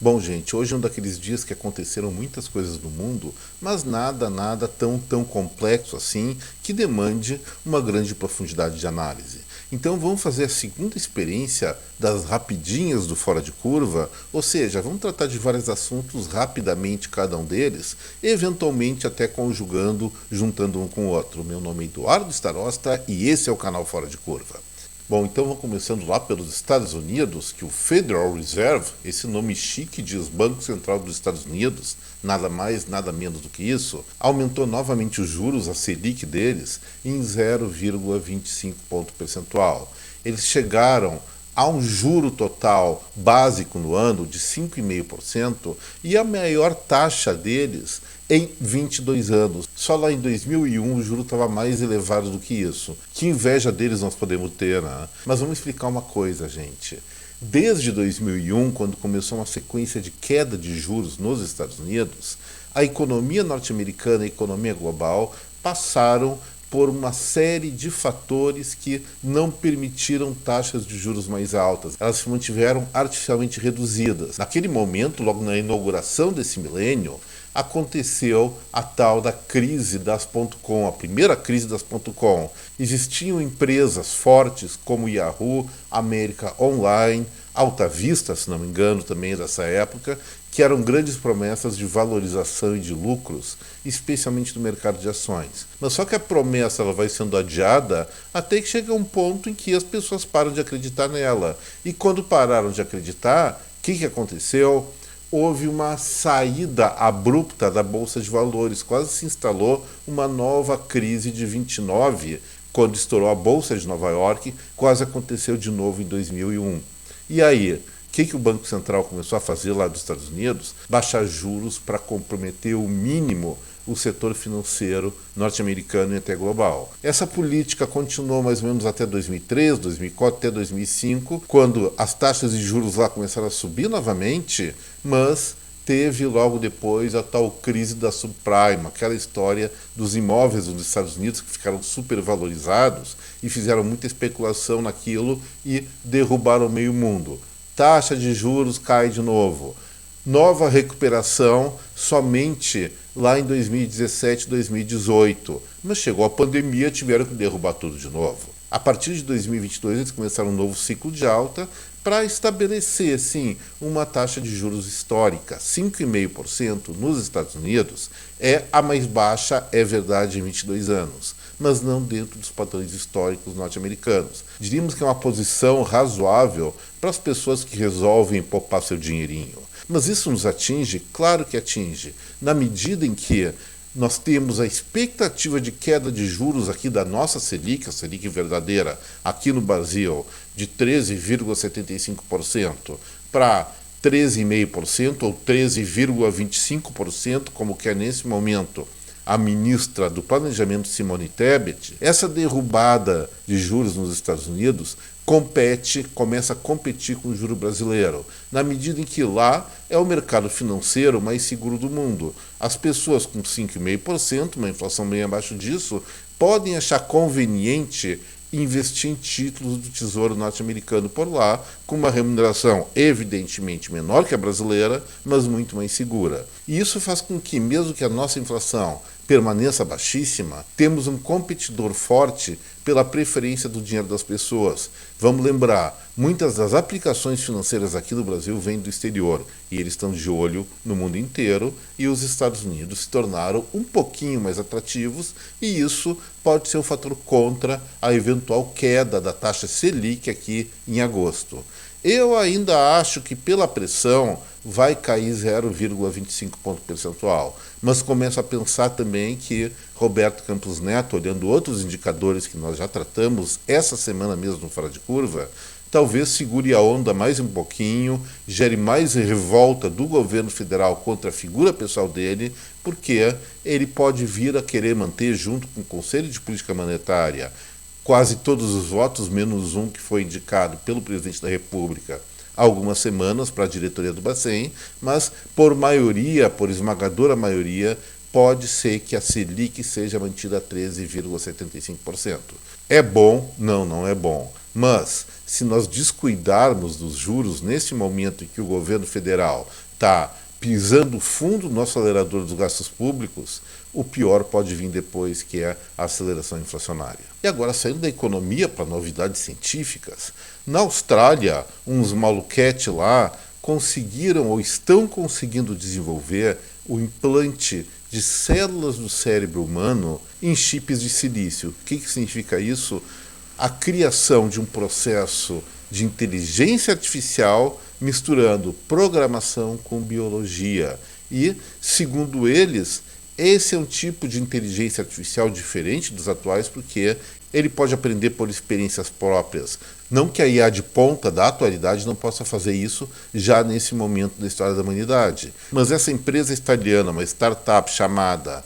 Bom, gente, hoje é um daqueles dias que aconteceram muitas coisas no mundo, mas nada tão complexo assim que demande uma grande profundidade de análise. Então vamos fazer a segunda experiência das rapidinhas do Fora de Curva, ou seja, vamos tratar de vários assuntos rapidamente cada um deles, eventualmente até conjugando, juntando um com o outro. Meu nome é Eduardo Starosta e esse é o canal Fora de Curva. Bom, então vamos começando lá pelos Estados Unidos, que o Federal Reserve, esse nome chique diz Banco Central dos Estados Unidos, nada mais, nada menos do que isso, aumentou novamente os juros, a Selic deles, em 0,25 ponto percentual. Eles chegaram a um juro total básico no ano de 5,5% e a maior taxa deles em 22 anos. Só lá em 2001 o juro estava mais elevado do que isso. Que inveja deles nós podemos ter, né? Mas vamos explicar uma coisa, gente. Desde 2001, quando começou uma sequência de queda de juros nos Estados Unidos, a economia norte-americana e a economia global passaram por uma série de fatores que não permitiram taxas de juros mais altas. Elas se mantiveram artificialmente reduzidas. Naquele momento, logo na inauguração desse milênio, aconteceu a tal da crise das .com, a primeira crise das .com. Existiam empresas fortes como Yahoo, América Online, Alta Vista, se não me engano, também dessa época, que eram grandes promessas de valorização e de lucros, especialmente no mercado de ações. Mas só que a promessa ela vai sendo adiada até que chega um ponto em que as pessoas param de acreditar nela. E quando pararam de acreditar, o que aconteceu? Houve uma saída abrupta da Bolsa de Valores, quase se instalou uma nova crise de 29, quando estourou a Bolsa de Nova York, quase aconteceu de novo em 2001. E aí, o que o Banco Central começou a fazer lá dos Estados Unidos? Baixar juros para comprometer o mínimo o setor financeiro norte-americano e até global. Essa política continuou mais ou menos até 2003, 2004, até 2005, quando as taxas de juros lá começaram a subir novamente, mas teve logo depois a tal crise da subprime, aquela história dos imóveis dos Estados Unidos que ficaram supervalorizados e fizeram muita especulação naquilo e derrubaram meio mundo. Taxa de juros cai de novo. Nova recuperação somente lá em 2017, 2018. Mas chegou a pandemia, tiveram que derrubar tudo de novo. A partir de 2022, eles começaram um novo ciclo de alta para estabelecer, sim, uma taxa de juros histórica. 5,5% nos Estados Unidos é a mais baixa, é verdade, em 22 anos, mas não dentro dos padrões históricos norte-americanos. Diríamos que é uma posição razoável para as pessoas que resolvem poupar seu dinheirinho. Mas isso nos atinge? Claro que atinge. Na medida em que nós temos a expectativa de queda de juros aqui da nossa Selic, a Selic verdadeira, aqui no Brasil, de 13,75% para 13,5% ou 13,25%, como que é nesse momento a ministra do Planejamento, Simone Tebet, essa derrubada de juros nos Estados Unidos começa a competir com o juro brasileiro, na medida em que lá é o mercado financeiro mais seguro do mundo. As pessoas com 5,5%, uma inflação bem abaixo disso, podem achar conveniente investir em títulos do Tesouro norte-americano por lá, com uma remuneração evidentemente menor que a brasileira, mas muito mais segura. E isso faz com que, mesmo que a nossa inflação permaneça baixíssima, temos um competidor forte pela preferência do dinheiro das pessoas. Vamos lembrar, muitas das aplicações financeiras aqui no Brasil vêm do exterior e eles estão de olho no mundo inteiro e os Estados Unidos se tornaram um pouquinho mais atrativos e isso pode ser um fator contra a eventual queda da taxa Selic aqui em agosto. Eu ainda acho que pela pressão vai cair 0,25 ponto percentual, mas começo a pensar também que Roberto Campos Neto, olhando outros indicadores que nós já tratamos essa semana mesmo no Fora de Curva, talvez segure a onda mais um pouquinho, gere mais revolta do governo federal contra a figura pessoal dele, porque ele pode vir a querer manter, junto com o Conselho de Política Monetária, quase todos os votos, menos um que foi indicado pelo presidente da República há algumas semanas para a diretoria do Bacen, mas por maioria, por esmagadora maioria, pode ser que a Selic seja mantida a 13,75%. É bom? Não, não é bom. Mas, se nós descuidarmos dos juros nesse momento em que o governo federal está pisando fundo no acelerador dos gastos públicos, o pior pode vir depois, que é a aceleração inflacionária. E agora, saindo da economia para novidades científicas, na Austrália, uns maluquete lá conseguiram ou estão conseguindo desenvolver o implante de células do cérebro humano em chips de silício. O que significa isso? A criação de um processo de inteligência artificial misturando programação com biologia. E, segundo eles, esse é um tipo de inteligência artificial diferente dos atuais, porque ele pode aprender por experiências próprias. Não que a IA de ponta da atualidade não possa fazer isso já nesse momento da história da humanidade. Mas essa empresa italiana, uma startup chamada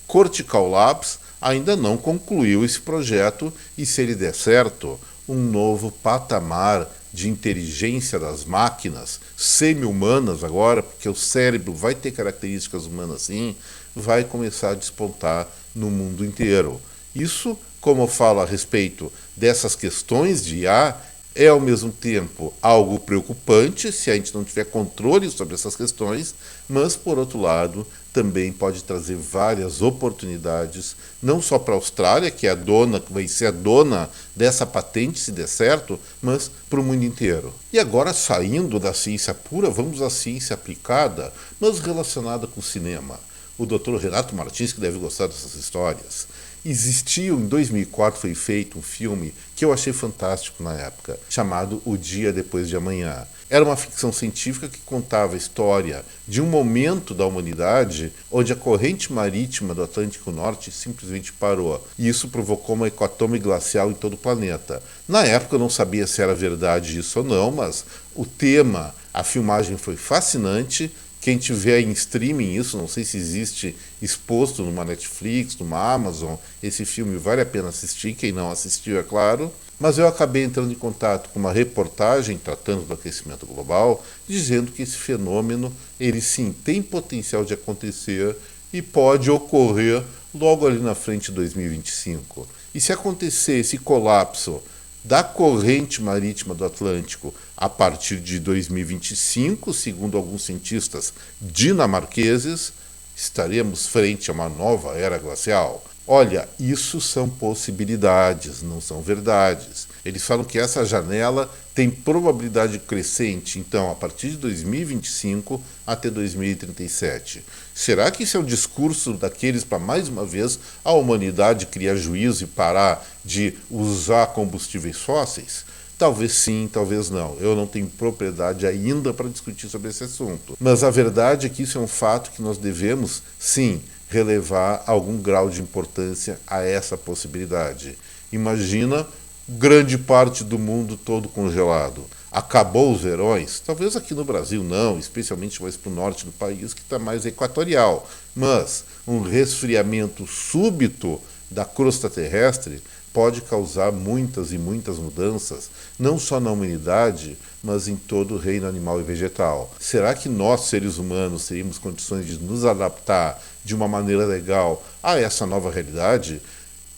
Cortical Labs, ainda não concluiu esse projeto e, se ele der certo, um novo patamar de inteligência das máquinas, semi-humanas agora, porque o cérebro vai ter características humanas sim, vai começar a despontar no mundo inteiro. Isso, como eu falo a respeito dessas questões de IA, é ao mesmo tempo algo preocupante se a gente não tiver controle sobre essas questões, mas, por outro lado, também pode trazer várias oportunidades, não só para a Austrália, que é a dona, que vai ser a dona dessa patente, se der certo, mas para o mundo inteiro. E agora, saindo da ciência pura, vamos à ciência aplicada, mas relacionada com o cinema. O Dr. Renato Martins, que deve gostar dessas histórias. Existiu, em 2004, foi feito um filme que eu achei fantástico na época, chamado O Dia Depois de Amanhã. Era uma ficção científica que contava a história de um momento da humanidade onde a corrente marítima do Atlântico Norte simplesmente parou. E isso provocou uma hecatombe glacial em todo o planeta. Na época eu não sabia se era verdade isso ou não, mas o tema, a filmagem foi fascinante. Quem tiver em streaming isso, não sei se existe exposto numa Netflix, numa Amazon, esse filme vale a pena assistir, quem não assistiu, é claro. Mas eu acabei entrando em contato com uma reportagem tratando do aquecimento global, dizendo que esse fenômeno, ele sim tem potencial de acontecer e pode ocorrer logo ali na frente de 2025. E se acontecer esse colapso da corrente marítima do Atlântico a partir de 2025, segundo alguns cientistas dinamarqueses, estaremos frente a uma nova era glacial. Olha, isso são possibilidades, não são verdades. Eles falam que essa janela tem probabilidade crescente, então, a partir de 2025 até 2037. Será que isso é o discurso daqueles para, mais uma vez, a humanidade criar juízo e parar de usar combustíveis fósseis? Talvez sim, talvez não. Eu não tenho propriedade ainda para discutir sobre esse assunto. Mas a verdade é que isso é um fato que nós devemos, sim, relevar algum grau de importância a essa possibilidade. Imagina grande parte do mundo todo congelado. Acabou os verões? Talvez aqui no Brasil não, especialmente mais para o norte do país, que está mais equatorial. Mas um resfriamento súbito da crosta terrestre pode causar muitas e muitas mudanças, não só na humanidade, mas em todo o reino animal e vegetal. Será que nós, seres humanos, teríamos condições de nos adaptar de uma maneira legal a essa nova realidade?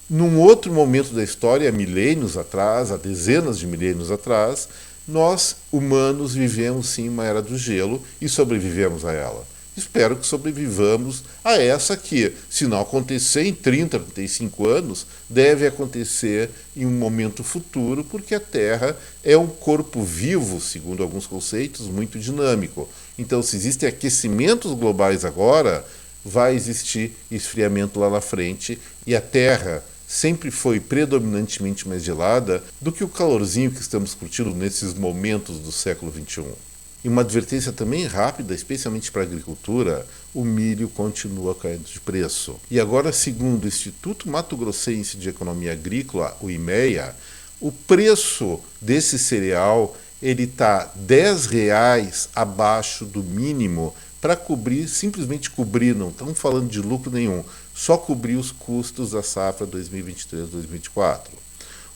Num outro momento da história, há milênios atrás, há dezenas de milênios atrás, nós, humanos, vivemos sim uma era do gelo e sobrevivemos a ela. Espero que sobrevivamos a essa que, se não acontecer em 30, 35 anos, deve acontecer em um momento futuro, porque a Terra é um corpo vivo, segundo alguns conceitos, muito dinâmico. Então, se existem aquecimentos globais agora, vai existir esfriamento lá na frente, e a Terra sempre foi predominantemente mais gelada do que o calorzinho que estamos curtindo nesses momentos do século XXI. E uma advertência também rápida, especialmente para a agricultura, o milho continua caindo de preço. E agora, segundo o Instituto Mato Grossense de Economia Agrícola, o IMEA, o preço desse cereal ele está R$ 10 abaixo do mínimo para cobrir, simplesmente cobrir, não estamos falando de lucro nenhum, só cobrir os custos da safra 2023-2024.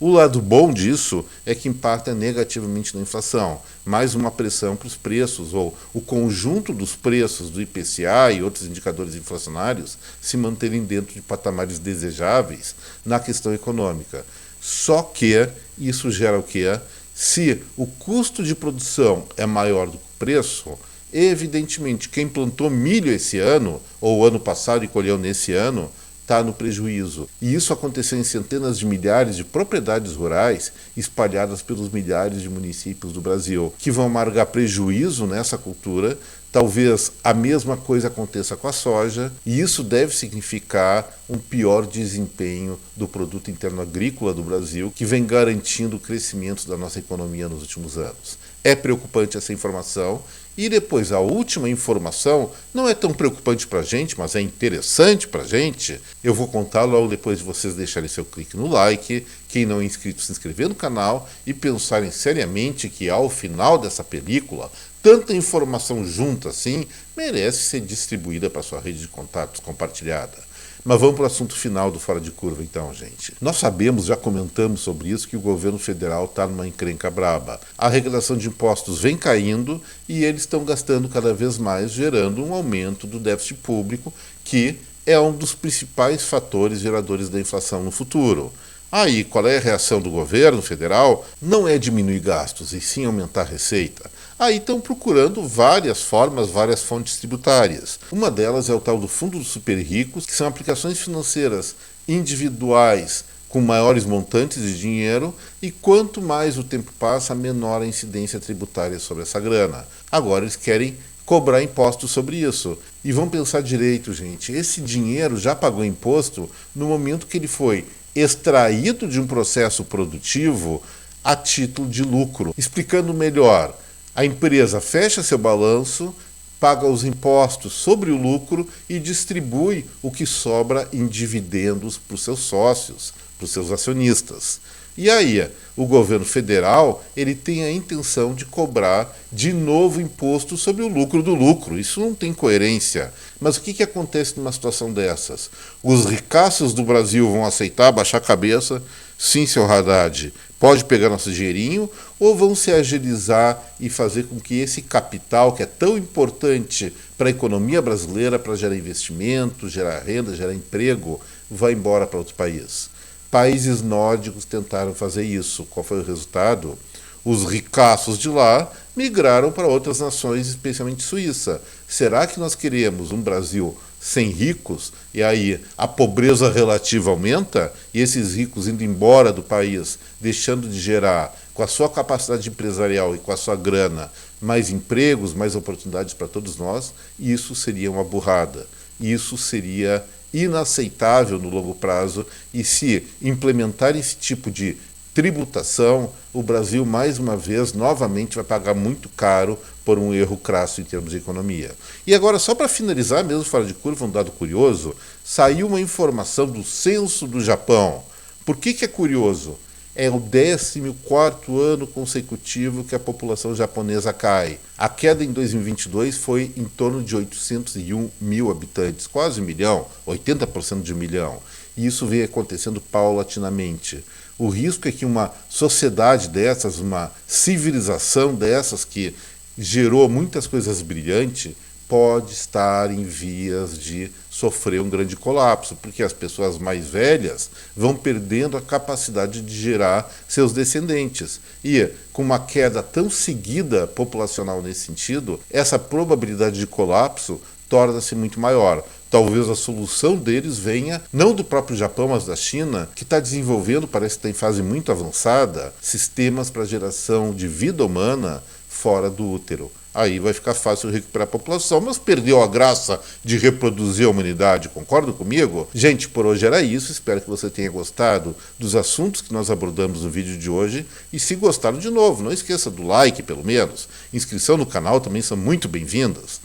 O lado bom disso é que impacta negativamente na inflação, mais uma pressão para os preços, ou o conjunto dos preços do IPCA e outros indicadores inflacionários se manterem dentro de patamares desejáveis na questão econômica. Só que isso gera o quê? Se o custo de produção é maior do que o preço, Evidentemente, quem plantou milho esse ano, ou ano passado e colheu nesse ano, está no prejuízo. E isso aconteceu em centenas de milhares de propriedades rurais espalhadas pelos milhares de municípios do Brasil, que vão amargar prejuízo nessa cultura. Talvez a mesma coisa aconteça com a soja, e isso deve significar um pior desempenho do produto interno agrícola do Brasil, que vem garantindo o crescimento da nossa economia nos últimos anos. É preocupante essa informação. E depois, a última informação não é tão preocupante para a gente, mas é interessante para a gente. Eu vou contar logo depois de vocês deixarem seu clique no like, quem não é inscrito se inscrever no canal e pensarem seriamente que ao final dessa película, tanta informação junta assim merece ser distribuída para sua rede de contatos compartilhada. Mas vamos para o assunto final do Fora de Curva então, gente. Nós sabemos, já comentamos sobre isso, que o governo federal está numa encrenca braba. A arrecadação de impostos vem caindo e eles estão gastando cada vez mais, gerando um aumento do déficit público, que é um dos principais fatores geradores da inflação no futuro. Aí, qual é a reação do governo federal? Não é diminuir gastos, e sim aumentar a receita. Aí estão procurando várias formas, várias fontes tributárias. Uma delas é o tal do Fundo dos Super Ricos, que são aplicações financeiras individuais com maiores montantes de dinheiro, e quanto mais o tempo passa, menor a incidência tributária sobre essa grana. Agora eles querem cobrar impostos sobre isso. E vão pensar direito, gente. Esse dinheiro já pagou imposto no momento que ele foi extraído de um processo produtivo a título de lucro. Explicando melhor, a empresa fecha seu balanço, paga os impostos sobre o lucro e distribui o que sobra em dividendos para os seus sócios, para os seus acionistas. E aí, o governo federal ele tem a intenção de cobrar de novo imposto sobre o lucro do lucro. Isso não tem coerência. Mas o que acontece numa situação dessas? Os ricaços do Brasil vão aceitar, baixar a cabeça? Sim, seu Haddad, pode pegar nosso dinheirinho, ou vão se agilizar e fazer com que esse capital, que é tão importante para a economia brasileira, para gerar investimento, gerar renda, gerar emprego, vá embora para outro país? Países nórdicos tentaram fazer isso. Qual foi o resultado? Os ricaços de lá migraram para outras nações, especialmente Suíça. Será que nós queremos um Brasil sem ricos? E aí a pobreza relativa aumenta? E esses ricos indo embora do país, deixando de gerar, com a sua capacidade empresarial e com a sua grana, mais empregos, mais oportunidades para todos nós? Isso seria uma burrada. Isso seria inaceitável no longo prazo, e se implementar esse tipo de tributação, o Brasil mais uma vez, novamente, vai pagar muito caro por um erro crasso em termos de economia. E agora, só para finalizar, mesmo fora de curva, um dado curioso, saiu uma informação do censo do Japão. Por que é curioso? É o 14º ano consecutivo que a população japonesa cai. A queda em 2022 foi em torno de 801 mil habitantes, quase 1 milhão, 80% de 1 milhão. E isso vem acontecendo paulatinamente. O risco é que uma sociedade dessas, uma civilização dessas que gerou muitas coisas brilhantes, pode estar em vias de sofrer um grande colapso, porque as pessoas mais velhas vão perdendo a capacidade de gerar seus descendentes. E com uma queda tão seguida populacional nesse sentido, essa probabilidade de colapso torna-se muito maior. Talvez a solução deles venha não do próprio Japão, mas da China, que está desenvolvendo, parece que está em fase muito avançada, sistemas para geração de vida humana fora do útero. Aí vai ficar fácil recuperar a população, mas perdeu a graça de reproduzir a humanidade, concordam comigo? Gente, por hoje era isso, espero que você tenha gostado dos assuntos que nós abordamos no vídeo de hoje, e se gostaram, de novo, não esqueça do like, pelo menos, inscrição no canal também são muito bem-vindas.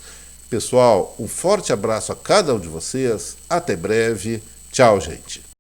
Pessoal, um forte abraço a cada um de vocês, até breve, tchau, gente.